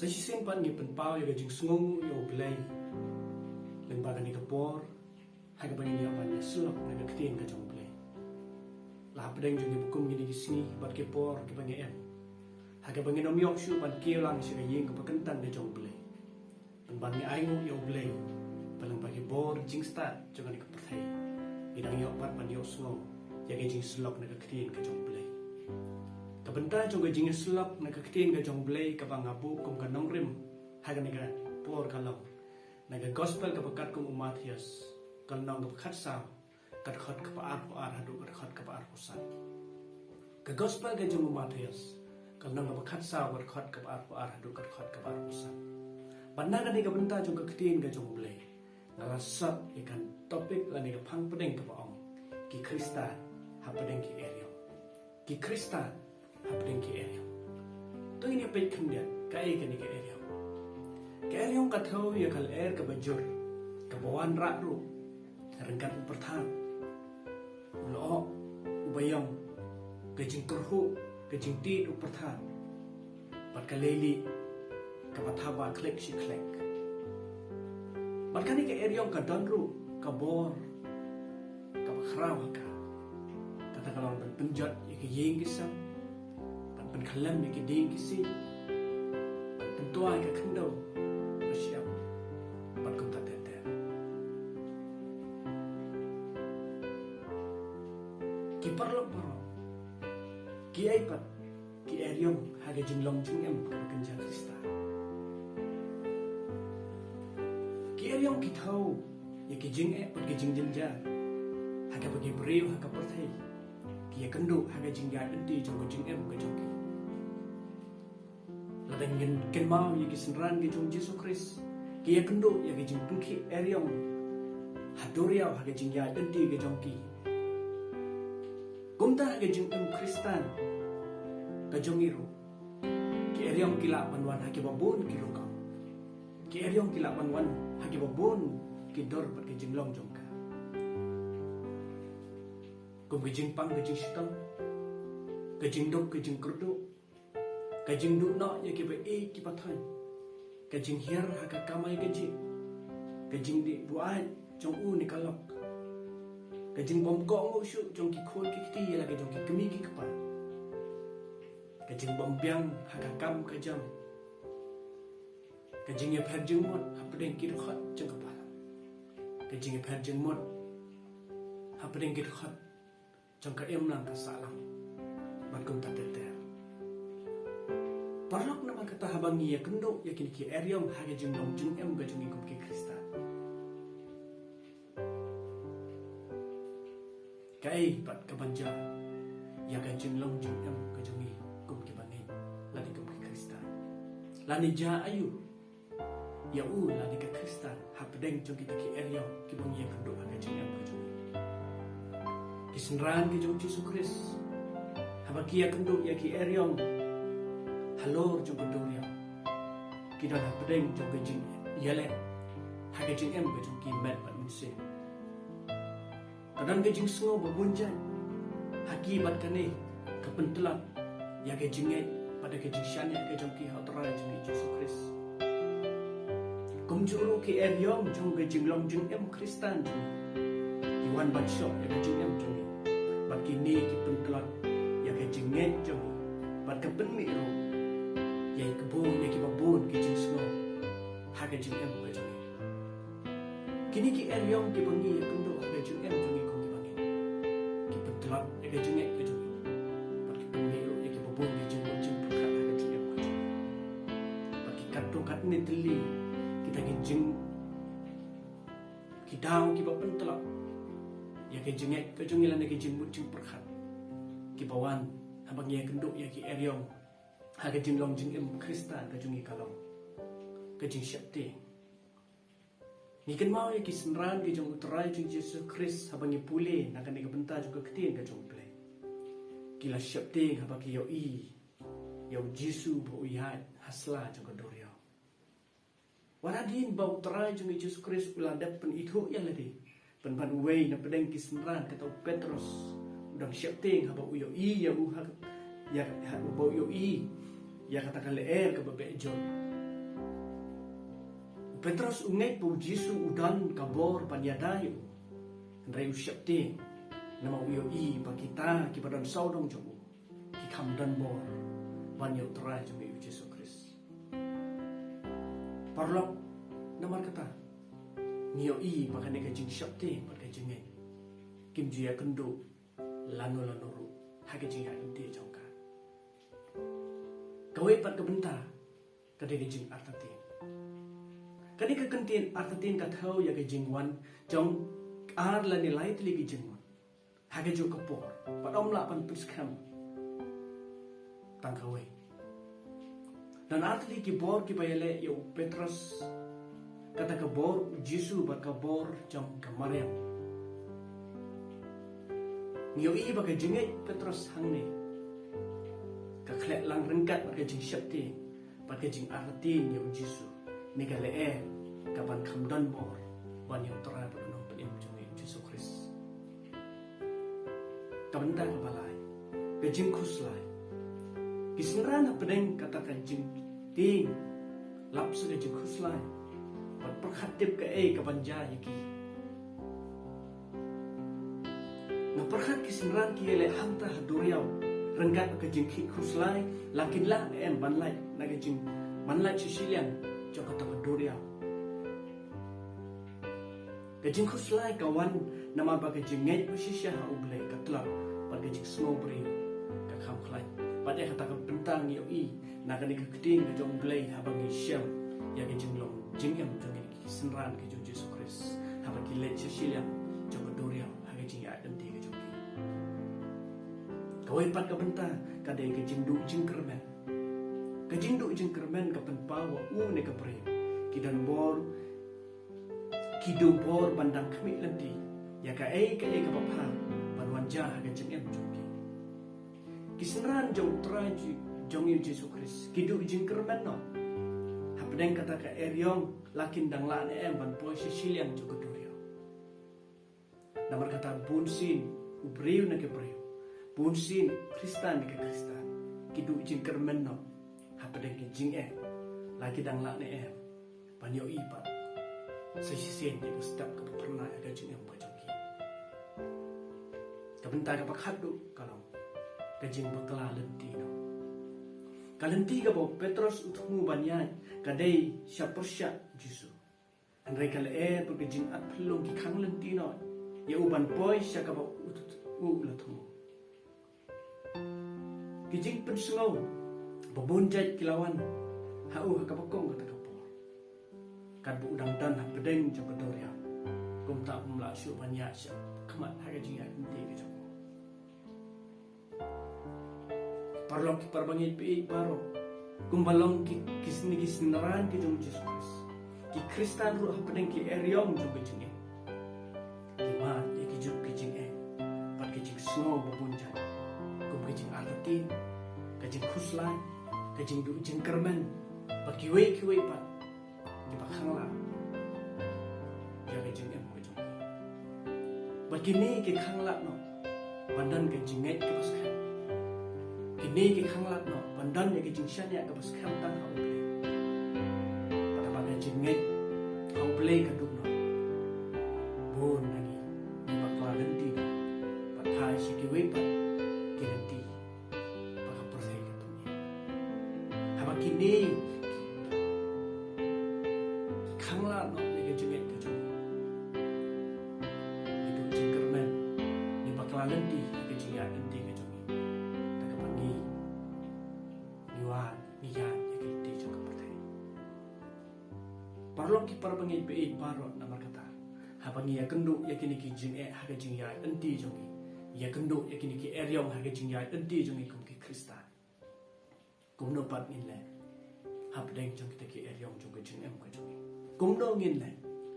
Sa sisimpan ni penpao ya gajing sungong ya oblay. Lembaga ni kapor, haga bangin ya pan sulok na gaktin ka jong blay. Lah pedeng jong bukum gini gisni bat kapor ke bangin em. Haga bangin om yok shu pan kielang si gayeng ka pakentan ka jong blay. Penban ni aingo ya oblay. Palang bagi bor jing start jong ni kaperthai. Bidang yok pat pan yok sungong ya gajing sulok na gaktin ka jong blay. Kabenta jong gajing sulok na gaktin ka jong blay ka bangabu kum ka nongrim haga ni ka por kalong. Naga gospel ka bakat kong Mathias kalnong ka bakat sa katkhot ka paar hadu katkhot ka paar pusan ka gospel ka jung Mathias kalnong ka bakat sa katkhot ka paar hadu katkhot ka paar pusan banna ni ka benta jung ka ktin ka jung blay nalasat ikan topik la ni ka phang pedeng ka baong ki Krista ha pedeng ki eriyo ki Krista ha pedeng ki eriyo to ini pe khmdian ka e ka ni ka eriyo Kaya yung kataw ya kal ka bajur kabawan rakru rengkat perthan ulo ubayang gajing kerhu gajing tit perthan pat kaleli kapathaba klek si klek pat kani ka eryong ka danru kabor kabakhraw ka tatakalang penjat ya ka yeng kisam pat penkalam ya ka ding kisi pat pentuay ka kendaw siap pat kum tatete ki parlo paro ki ai pat ki eryong haga jinglong jingem ka kenja Krista ki eryong ki thau ya ki jing pat ki jing jinja haga bagi breu haga perthai ki ya kendu haga jingga enti jong jingem ka jongki ladangin ken mau ya ki senran ki jong Yesus Kristus ki ya kendo ya ki jing pungki eryong hadoriau haga jing ya enti ki jongki kumta haga jing Kristan ka jongiru ki eryong kila manwan haki babon ki rukam ki eryong kila manwan haki babon ki dor pat ki jinglong jongka kum ki jing pang ki jing sitang ki jing dok ki jing kurdu kajing du no ya ki ba e ki pathan kajing hier ha ka kamai kajing di buat jong u ni kalok kajing bom gong shu jong ki khol ki ti la ka jong ki kemi ki kapa kajing bom biang ha ka kam ka jam kajing ya pher jing mot ha pedeng ki khot jong kapa kajing ya pher jing mot ha pedeng ki khot jong ka em lang ka salang mat kum ta te Parlok nama kata habangi ya kendo ya kini ki eryong haga jinglong jing em ga jungi kum ki Krista. Kai pat kabanja ya ga jinglong jing em ga jungi kum ki bangin lani kum ki Krista. Lani ja ayu ya lani ka Krista hapdeng jungi ki eryong ki bangi ya kendo haga jing em ga jungi. Kisenran ki jung Yesus Kristus. Habaki ya kendo ya ki eryong halor jong doria kita dah pedeng jong gajing yale haga jing em gajing ki met bat munse kadang gajing sungo babunjan haki bat kane kapentelat ya gajing pada gajing syane gajing ki hotara jing Yesus Kristus kumjuru ki eryong jong gajing long jing em Kristan jing iwan bat syok ya gajing em jong bat kini ki pentelat ya gajing jong bat kapenmi ro ya kebun ya kibabun ki jing sungo haga jing em ga jing kini ki eryong ki bangi ya kendo haga jing em jing ko ki bangi ki pentlak ya ga jing ga jing pat ki pemilu ya kibabun ki jing perkat haga jing em ga jing pat ki katto kat ni teli kita ki jing ki daw ki ba pentlak ya ga jing ga jing lan ki jing jing perkat ki bawan habangi ya kendo ya ki eryong haga jinglong jing em Krista ka jungi kalong ka jing syapte ni kan mau ya ki senran ki jong utrai jing Yesus Kristus habangi pule na kan ka benta juga ketin ka jong play kila syapte habaki yo yo Jesu bo ya hasla jong dorio waradin ba utrai jing Yesus Kristus uladap pen itu ya ladi pen ban way na pedeng ki senran ka Petrus udang syapte haba yo ya u ya bau yo ya katakan leer ke bapak John Petrus ungai pu Jisu udan kabor panyadayu. Andrei usyap ting nama uyo i pa kita ki padan saudong jomu. Ki kamdan bor banyo trai jomu Yesus Kristus. Parlok namar kata nio i pa kane ka jing syap ting pa ka jing kim juya kendo lano ru ha ka jing ya inte jongka. Kawai pat kebentar kadai ka jing artatin. Kadai ka kentin artatin ka thau ya ka jing wan jong ar la nilai tli ki jing wan. Ha ka jo kapor pat om la pan piskam tang kawai. Dan artli ki bor ki payale yo Petrus kata ka bor Jisu ba ka bor jong ka Maryam. Nio i ba ka jingai Petrus hangne. Ka khlek lang rengkat ba ka jing syapti ba ka jing arti nio Jisu. Ni ka le ka ban kamdan bor ban yo tara ba no penim jong Yesus Kristus. Ka benda ka balai ka jing khuslai. Kisinran pedeng kata ka jing ting lap sa ka jing khuslai. Pat perkhatip ka ka banja yaki. Na perkhat kisinran ki ele hanta haduriaw renggat ka jing khuslai lakin la banlai na ka jing banlai sisilian jo kata haduriaw. Ka jing khuslai kawan nama ba ka jing ngai pasisya ha ublai ka tlap pat ka jing snow bri ka kham khlai. Pada kata ka bentang yo i na ka ni ka kting ka jong blai ha bang syam ya ka jing long jing em jong ni kisinran ka jong Yesus Kristus ha ba ki le sisilian jo ka duriaw ha ka jing ya dan ti ka jong kawai pat ka benta ka dai ka jing du jing kermen ka jing du jing kermen ka pen pawa u ne ka pre ki dan bor ki du bor bandang kami lenti ya ka ka papa ban wanja ka jing em jong ki kisenran jong traji jong Yesus Kristus ki du jing kermen no ha pedeng kata ka eryong lakin dang la ne ban po sisilian jong ka duriaw namar kata bunsin ubriu na ke briu bunsin Kristan ke Kristan kidu jing kermen no ha pedeng ki jing lagi dang la ne banyo ipat sesisen di step ke pernah ada jing ba jong ki kabenta ka pakhadu kalau ka jing bakla lenti no kalenti ka bo Petrus utmu banyan kadai syapersya Jisu andai kala per ka jing at pelong ki khang lenti no ya uban boy sya ka bo latmu kijing pensengau babunjat kilawan hau ka bakong kata kapor kan bu udang dan ha pedeng jo kadoria kum ta umla syu banyak sya kemat ha ka jing ante ka jo parlok ki parbangi pi baro kum balong ki kisni kisnaran ki jong Yesus Kristus ki Kristan ru ha pedeng ki eryong jo ka jing ki ma ki jo ki jing pat ki jing snow babunjat kajing arti, kajing khuslai, kajing du jing kermen, pat kiwei pat, di pakhang la, ya kajing em kajing. Pat kini ke khang la no, bandan kajing ngai ke paskan. Kini ke khang la no, bandan ya kajing syan ya ke paskan tang hau play. Pada pada kajing ngai hau play kaduk no, bon lagi, di bakla ganti no, pat hai si kiwei pat. Kinanti baka percaya katanya habang kini kangla no nega jenget ka jong itu jengkermen ni bakla lenti ka jingya enti ka jong ta ka pangi niwan niyan ya kinti jong ka percaya parlok ki parbangi pe parot namar kata habang ya kendu ya kini ki jing ha ka jingya enti jong ya kendo ya kini ki eryong ha gajing ya enti jong ikum ki Kristan kum no pat ngin le hap deng jong kita ki eryong jong gajing em ka jong kum no ngin le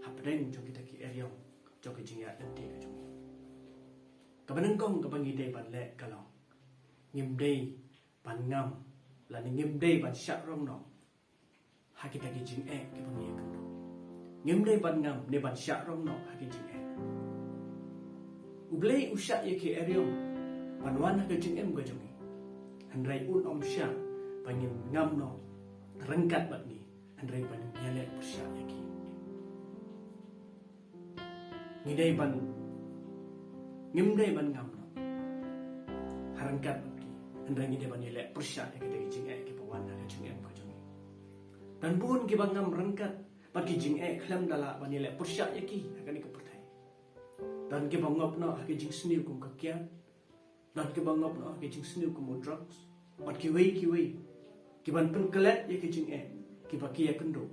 hap deng jong kita ki eryong jong gajing ya enti ka jong ka banang kong ka bangi dei ban le kalau ngim dei ban ngam la ni ngim dei ban syak rong no ha kita ki jing ki bangi ya kendo ngim dei ban ngam ne ban syak rong no ha ki jing ublay usya ya ki eryong panwan ha kajing em ka jongi handrai un om sya pangin ngam no rengkat bat ni handrai pan yale persya ya ki ngidai ban ngimdai ban ngam no harangkat ki andra ngidai ban yele persya ya kita jing ki pawan ha jing em ka jong dan bun ki bangam rangkat bagi jing khlam dala ban yele persya ya ki akan ki pertai dan ki bangop no ha jing sni kum ka kya dan ki bangop no ha jing sni kum drugs bat ki wei ki ban pen kelet ya ki jing ki baki ya kendo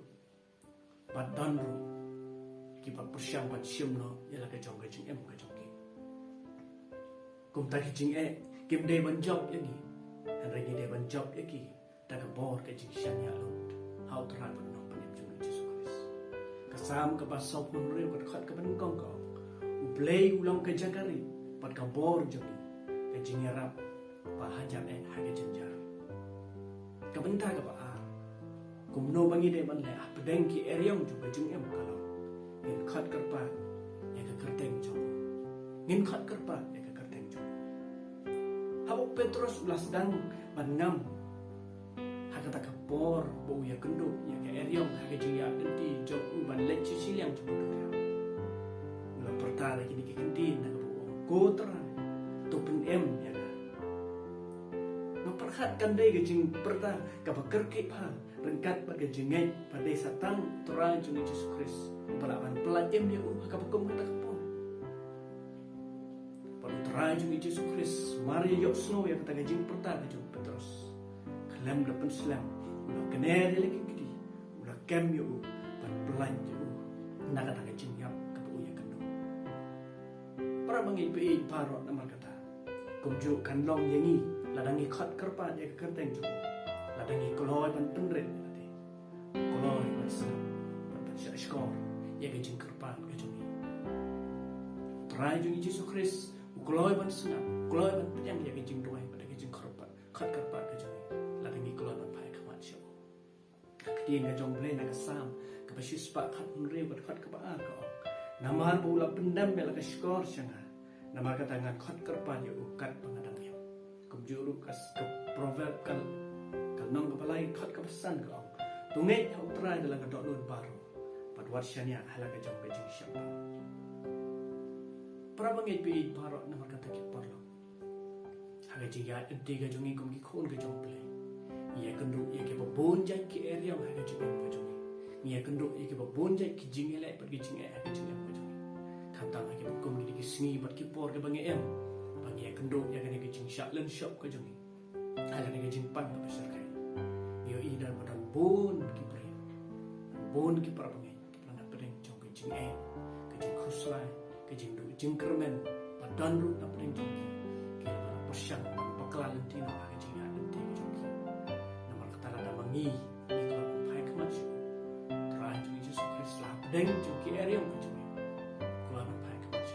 bat dan ro ki ba persyang bat siam no ya la ka jong ka jing em ka jong ki kum ta ki jing kim de ban job ya ni an regi de ban job ya ki ta ka bor ka jing shan ya lot how to run no pan em jong Jesus Christ ka sam ka ba so pun re ka khat ka ban kong ka u play ulang ka jagari pat ka bor jong ka jing ya rap ba hajar ha ka jing jar ka ban ta ka ba kum no bangi de ban le pedeng ki eryong ju ka jing em ka ngin khat kerpa ya ka kerteng jong ngin khat kerpa ya ka kerteng jong habuk Petrus ulas dang ban ngam ha ka ta ka por bo ya kendo ya ka eryong ha ka jing ya enti jong u ban le chi siliang ju do ya ula pertara kini ki kentin na ka bo ko tra to pen em ya ka perhat kan dai ke jing perta ka bakar ke pa rengkat pada jengai pada satang terang jung Jesus Christ pelawan pelajem dia ka bakum ta kapon pada terang jung Jesus Christ mari yok snow yang kata jing perta ke jung Petrus kelam depan selam ulah kene dia lagi gidi ulah kem yo pan belanja nak kata jing yap ka bu ya kendo para bangi pe parot namar kata kumju kanlong yangi ladangi khat kerpa ya kerteng jung ladangi koloi ban penren tadi koloi ban sam ban skor ya ke jing kerpa ke jung trai jung Jesus Christ koloi ban senap koloi ban penyang ya ke jing doai pada ke jing kerpa khat kerpa ke jung ladangi koloi ban pai khamat syo kedien ke jong ble na ke sam ke basis pa khat nre ban khat ke ba ka namar bula pendam ya ke skor syanga namar ka tangan khat kerpa ya ukat pangadang juru kas ke proverb kal nong kepalai khat ke pesan ke ong tungai ha utrai dalam ke dok lun baru pat warsyanya hala ke jong ke jing syamba para bangai pi parot na kata ki parlo ha ke jing ya enti ke jongi kum ki khon ke jong play ia kendu ia ke babon jai ki area ha ke jing ke jongi ia kendu ia ke babon jai ki jing elai pat ki jing ha ke jing ke jongi khatang ha ke kum ki sngi pat ki por ke bangai em ya kenduk ya kena kecing syak len shop ke jongi ala kena kecing pan ke besar kai yo i dan padan bon ki pre bon ki para pengai pelana pedeng jong kecing kecing khuslai kecing du jing kermen padan ru na pedeng jong ki para persyang paklan lenti na kecing ya lenti ke jong namar kata ada mangi ni kalau pai kemas terajung Jesus Christ lah pedeng jong ki area ke jong kalau pai kemas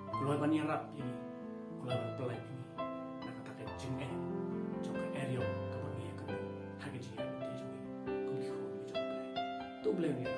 kalau ban yarap ini lawan pelai ini nak kata jing jong ke area ke bangi ke hagi jing di jong kum ki khon jong pelai tu bleng ya